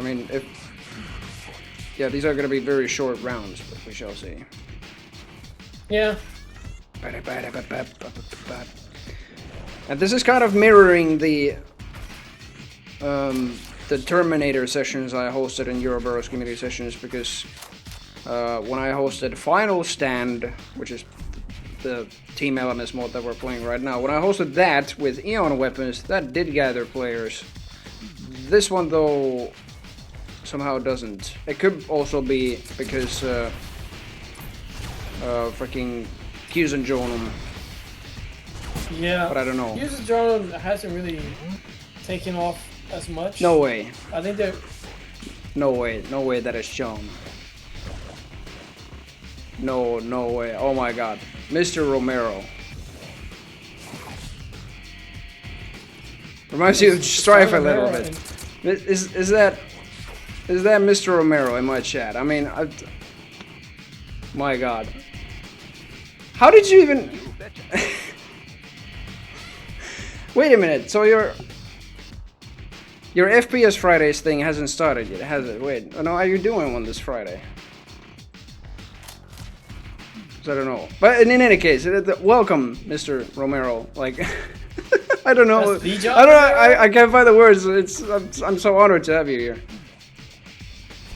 I mean, if yeah, these are gonna be very short rounds, but we shall see. Yeah. And this is kind of mirroring the Terminator sessions I hosted in Euroburrows community sessions, because when I hosted Final Stand, which is the Team Elements mode that we're playing right now, when I hosted that with Eon weapons, that did gather players. This one, though, somehow doesn't. It could also be because freaking Cusan Jonum. Yeah. But I don't know. Cusan Jonum hasn't really taken off as much. No way. I think that. No way. No way that is shown. No way. Oh my god. Mr. Romero. Reminds you of Strife a little bit. Is that Mr. Romero in my chat? I mean, my god. How did you even... Wait a minute, so your FPS Fridays thing hasn't started yet, has it? Wait, no, are you doing one this Friday? I don't know. But in any case, welcome, Mr. Romero. Like, I don't know. I don't know. I can't find the words. I'm so honored to have you here.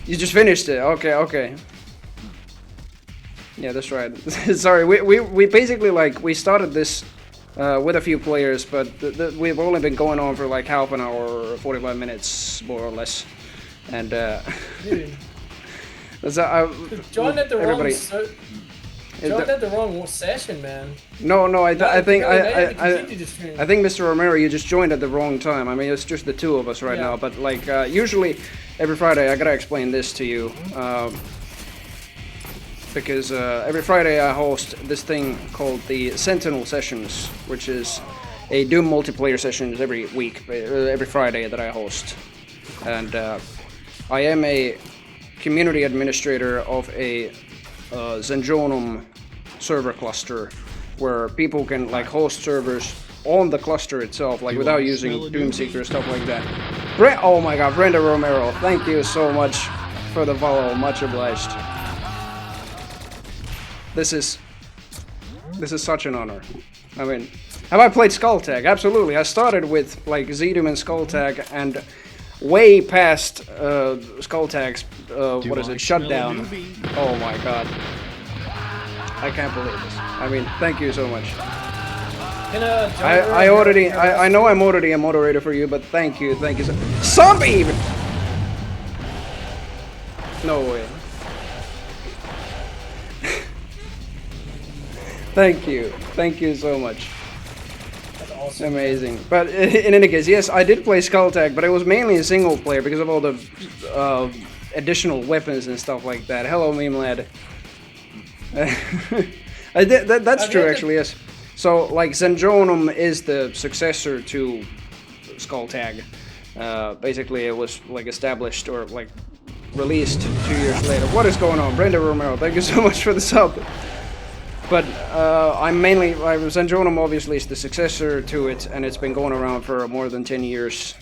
You just finished it. Okay. Yeah, that's right. Sorry, we basically we started this with a few players, but we've only been going on for like half an hour or 45 minutes, more or less. And Dude. Joined at the wrong session, man. No, I think Mr. Romero, you just joined at the wrong time. I mean, it's just the two of us right now, but like usually every Friday I gotta explain this to you. Because every Friday I host this thing called the Sentinel Sessions, which is a Doom multiplayer sessions every week, every Friday that I host. And I am a community administrator of a Zenjonum server cluster, where people can like host servers on the cluster itself, like without using Doomseeker or stuff like that. Oh my god, Brenda Romero, thank you so much for the follow, much obliged. This is such an honor. I mean, have I played Skulltag? Absolutely. I started with like Zedum and Skulltag, and way past Skulltag's what is it, shutdown. Oh my god. I can't believe this. I mean, thank you so much. I know I'm already a moderator for you, but thank you so. Zombie! No way. Thank you so much. That's awesome. Amazing. But in any case, yes, I did play Skulltag, but it was mainly a single player because of all the additional weapons and stuff like that. Hello, meme lad. That's true, actually, yes. So, like, Zenjonum is the successor to Skulltag. Basically, it was, like, established or, like, released 2 years later. What is going on? Brenda Romero, thank you so much for the sub. But Zenjonum obviously is the successor to it, and it's been going around for more than 10 years.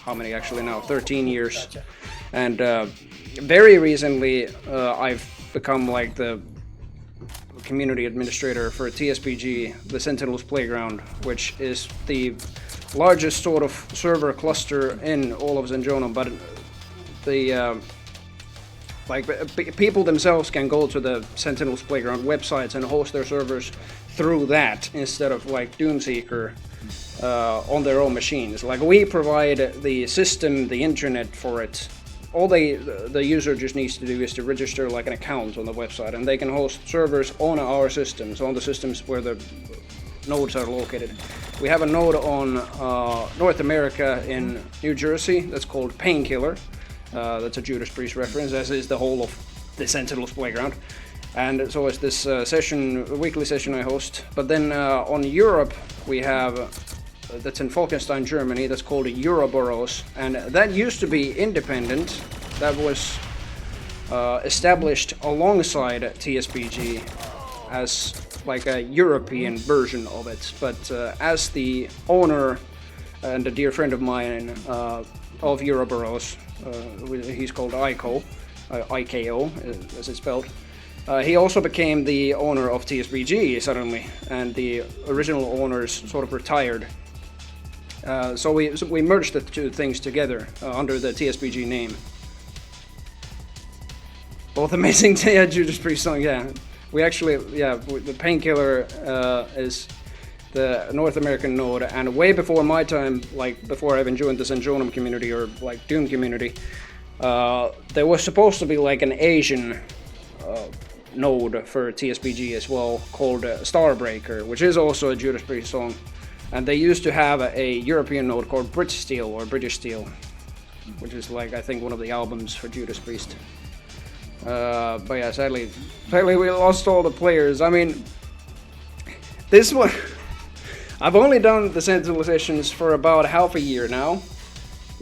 How many actually now? 13 years. Gotcha. And very recently, I've become like the community administrator for TSPG, the Sentinels Playground, which is the largest sort of server cluster in all of Zenjonum, but the people themselves can go to the Sentinels Playground websites and host their servers through that instead of like Doomseeker on their own machines. Like, we provide the system, the internet for it. All the user just needs to do is to register like an account on the website, and they can host servers on our systems, on the systems where the nodes are located. We have a node on North America in New Jersey that's called Painkiller. That's a Judas Priest reference, as is the whole of the Sentinels Playground. And so is this weekly session I host. But then on Europe, we have, that's in Falkenstein, Germany, that's called Euroburrows. And that used to be independent. That was established alongside TSPG as like a European version of it. But as the owner and a dear friend of mine of Euroboros. He's called ICO, IKO as it's spelled. He also became the owner of TSBG suddenly, and the original owners sort of retired. So we merged the two things together under the TSBG name. Both amazing, yeah, Judas Priest song, yeah. We actually, yeah, the Painkiller is the North American node, and way before my time, like before I even joined the Sanjonum community or like Doom community, there was supposed to be like an Asian node for TSBG as well, called Starbreaker, which is also a Judas Priest song. And they used to have a European node called British Steel or British Steel, which is like I think one of the albums for Judas Priest. But yeah, sadly we lost all the players. I mean, this one, I've only done the Sentinel sessions for about half a year now.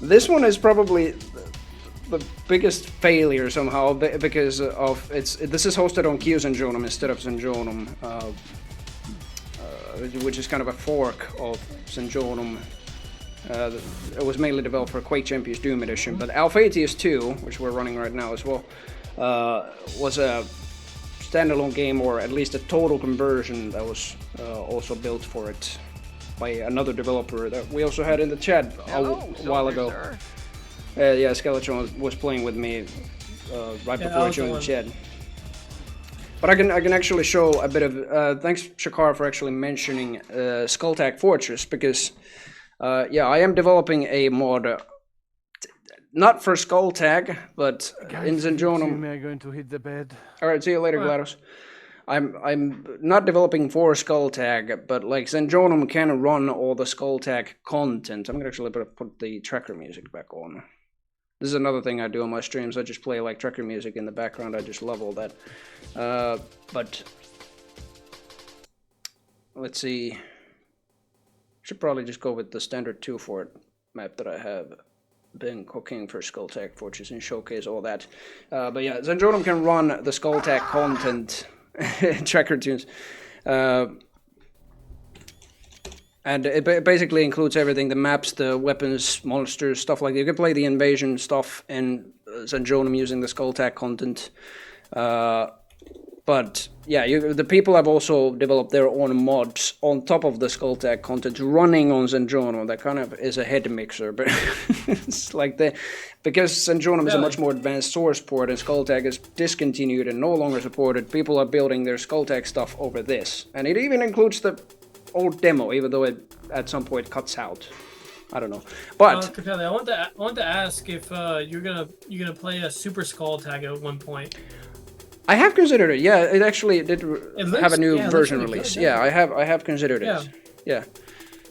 This one is probably the biggest failure somehow because of this is hosted on Q Sanjonum instead of Sanjonum, which is kind of a fork of Sanjonum. It was mainly developed for Quake Champions Doom Edition, but Alphaeus 2, which we're running right now as well, was a standalone game, or at least a total conversion that was also built for it by another developer that we also had in the chat a while ago. Yeah, Skeletron was playing with me right before I joined the chat. But I can actually show a bit of thanks Shakar for actually mentioning Skulltag Fortress, because yeah, I am developing a mod not for Skulltag, but in Sanjonum. Am I going to hit the bed? All right, see you later, GLaDOS. I'm not developing for Skulltag, but like Sanjonum can run all the Skulltag content. I'm gonna actually put the tracker music back on. This is another thing I do on my streams. I just play like tracker music in the background. I just love all that. But let's see. Should probably just go with the standard 2-fort map that I have been cooking for Skulltag Fortress and showcase all that. But yeah, Sanjonum can run the Skulltag content tracker tunes. And it basically includes everything, the maps, the weapons, monsters, stuff like that. You can play the invasion stuff in Sanjonum using the Skulltag content. But yeah, the people have also developed their own mods on top of the Skulltag content running on Sanjonum. That kind of is a head mixer, but it's like because Sanjonum is a much more advanced source port and Skulltag is discontinued and no longer supported, people are building their Skulltag stuff over this. And it even includes the old demo, even though it at some point cuts out. I don't know, but Kaapeli, I want to ask if you're gonna play a Super Skulltag at one point. I have considered it. Yeah, it actually did have a new version really release. Good, yeah, I have considered it. Yeah.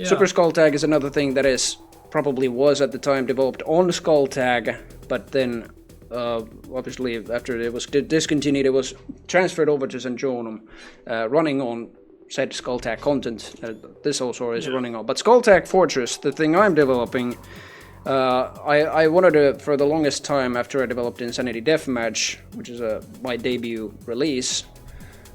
Super Skulltag is another thing that probably was at the time developed on Skulltag, but then obviously after it was discontinued, it was transferred over to Sanjonum, running on said Skulltag content. This also is running on. But Skulltag Fortress, the thing I'm developing, I wanted to, for the longest time after I developed Insanity Deathmatch, which is my debut release,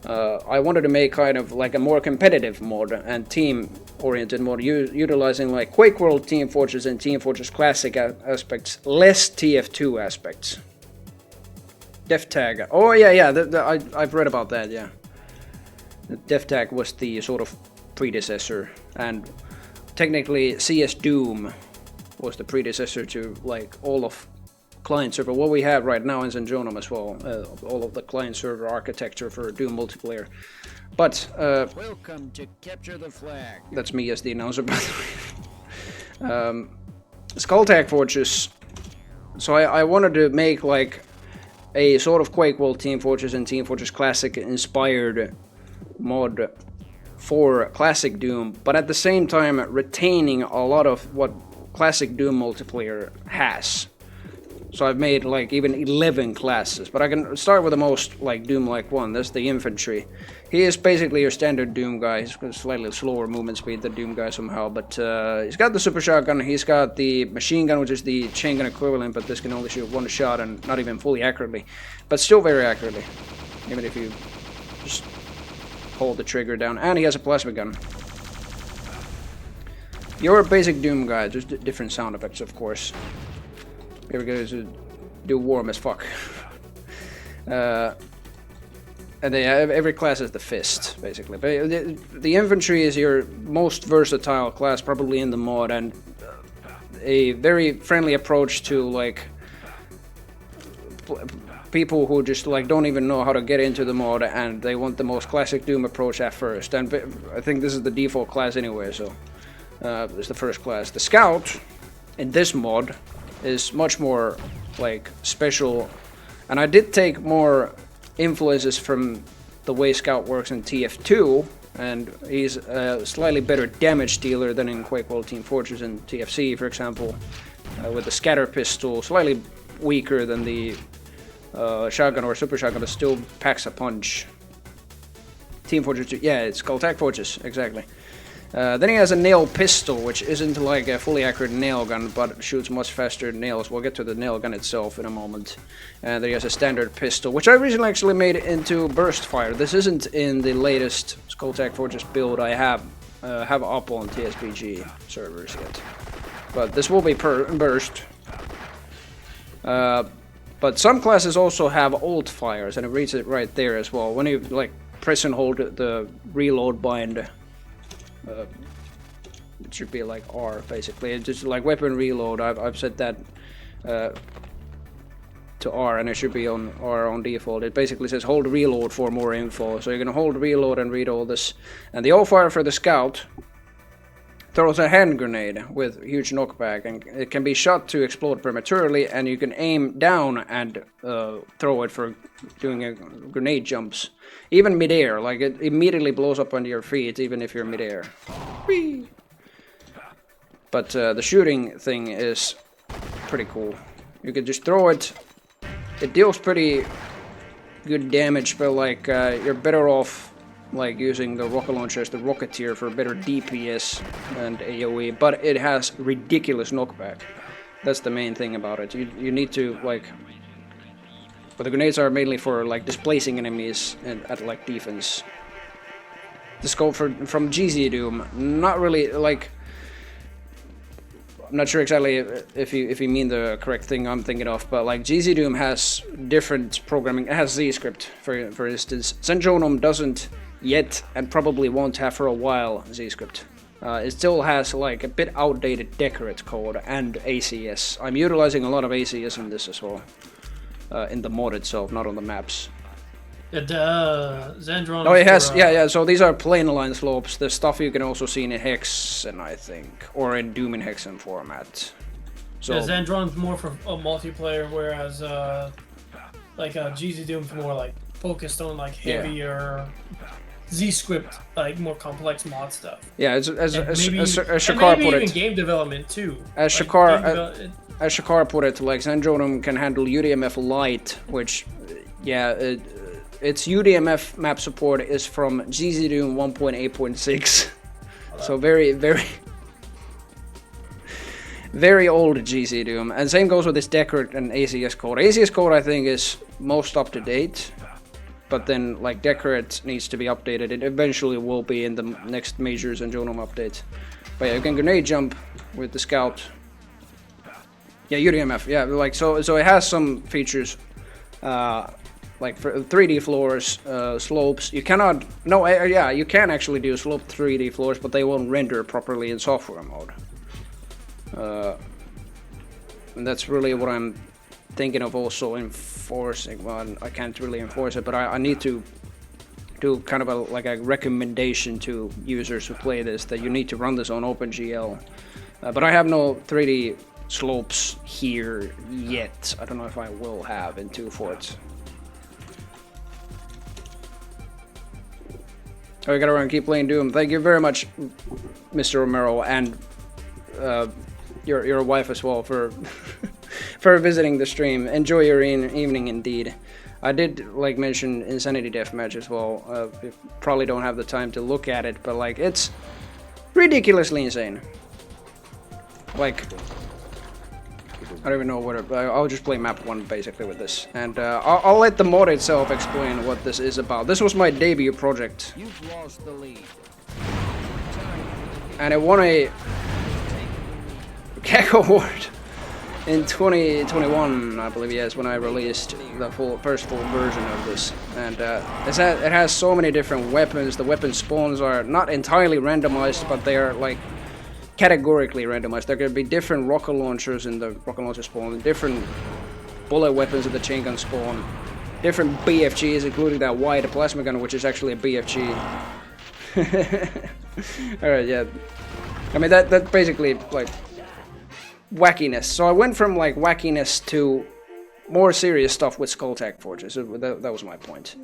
I wanted to make kind of like a more competitive mod and team-oriented mod, utilizing like Quake World Team Fortress and Team Fortress Classic aspects, less TF2 aspects. DefTag. Oh yeah, I've read about that, yeah. DefTag was the sort of predecessor, and technically CS Doom was the predecessor to like all of client server, what we have right now in Sanjonum as well, all of the client server architecture for Doom multiplayer. But welcome to Capture the Flag. That's me as the announcer, by the way. Skulltag Fortress. So I wanted to make like a sort of Quake World Team Fortress and Team Fortress Classic inspired mod for Classic Doom, but at the same time retaining a lot of what Classic Doom multiplayer has. So I've made like even 11 classes, but I can start with the most like Doom-like one. That's the Infantry. He is basically your standard Doom guy. He's got slightly slower movement speed than Doom guy somehow, but he's got the super shotgun, he's got the machine gun, which is the chain gun equivalent, but this can only shoot one shot and not even fully accurately, but still very accurately, even if you just hold the trigger down. And he has a plasma gun. You're a basic Doom guy, just different sound effects, of course. Here we go to do warm as fuck. And every class is the fist, basically. But the infantry is your most versatile class, probably in the mod, and a very friendly approach to like people who just like don't even know how to get into the mod, and they want the most classic Doom approach at first. And I think this is the default class anyway, so it's the first class. The Scout in this mod is much more like special, and I did take more influences from the way Scout works in TF2, and he's a slightly better damage dealer than in Quake World Team Fortress and TFC, for example, with the scatter pistol, slightly weaker than the shotgun or super shotgun, but still packs a punch. Team Fortress 2, yeah, it's called Tag Fortress, exactly. Then he has a nail pistol, which isn't like a fully accurate nail gun, but shoots much faster than nails. We'll get to the nail gun itself in a moment. And then he has a standard pistol, which I recently actually made into burst fire. This isn't in the latest Skulltag Fortress build I have up on TSPG servers yet. But this will be burst. But some classes also have alt fires, and it reads it right there as well. When you like press and hold the reload bind, it should be like R basically. It's just like weapon reload. I've set that to R, and it should be on R on default. It basically says hold reload for more info. So you're gonna hold reload and read all this. And the alt fire for the Scout throws a hand grenade with huge knockback, and it can be shot to explode prematurely, and you can aim down and throw it for doing grenade jumps. Even mid-air, like it immediately blows up under your feet, even if you're mid-air. But the shooting thing is pretty cool. You can just throw it. It deals pretty good damage, but like you're better off like using the rocket launcher as the Rocketeer for better DPS and AoE, but it has ridiculous knockback. That's the main thing about it. You need to like, but the grenades are mainly for like displacing enemies and at like defense. The scope from GZ Doom, not really like. I'm not sure exactly if you mean the correct thing I'm thinking of, but like GZ Doom has different programming. It has Z-script, for instance. Zenjonum doesn't yet, and probably won't have for a while, Z-script. It still has like a bit outdated decorate code and ACS. I'm utilizing a lot of ACS in this as well, in the mod itself, not on the maps. Zendron. Oh, it has, yeah. So these are plane line slopes. The stuff you can also see in Hexen, I think, or in Doom in Hexen format. So yeah, Zendron's more for a multiplayer, whereas like GZ Doom's more like focused on like heavier Z-script, like more complex mod stuff. Yeah, as Shakar maybe put even it. Game development too. As like Shakar put it, like Zenjonum can handle UDMF Lite, which, yeah, its UDMF map support is from GZ Doom 1.8.6. So very, very, very old GZ Doom. And same goes with this Deckard and ACS code. ACS code I think is most up to date, but then like Deckard needs to be updated. It eventually will be in the next major Zenjonum update. But yeah, you can grenade jump with the Scout. Yeah, UDMF. Yeah, like so it has some features. Like for 3D floors, slopes, you cannot, yeah, you can actually do sloped 3D floors, but they won't render properly in software mode. And that's really what I'm thinking of also enforcing. Well, I can't really enforce it, but I need to do kind of a recommendation to users who play this, that you need to run this on OpenGL. But I have no 3D slopes here yet. I don't know if I will have in 2 forts. Oh, we gotta run, keep playing Doom. Thank you very much, Mr. Romero, and your wife as well for for visiting the stream. Enjoy your evening indeed. I did like mention Insanity Deathmatch as well. We probably don't have the time to look at it, but like it's ridiculously insane. Like, I don't even know what I'll just play map 1 basically with this, and I'll let the mod itself explain what this is about. This was my debut project. You've lost the lead. And it won a CAC award. in 2021, I believe, yes, when I released the first full version of this, and it has so many different weapons. The weapon spawns are not entirely randomized, but they are like categorically randomized. There could be different rocket launchers in the rocket launcher spawn, different bullet weapons in the chain gun spawn, different BFGs, including that wide plasma gun, which is actually a BFG. Alright, yeah. I mean, that basically, like, wackiness. So I went from, like, wackiness to more serious stuff with Skull Tag Forges. So that was my point.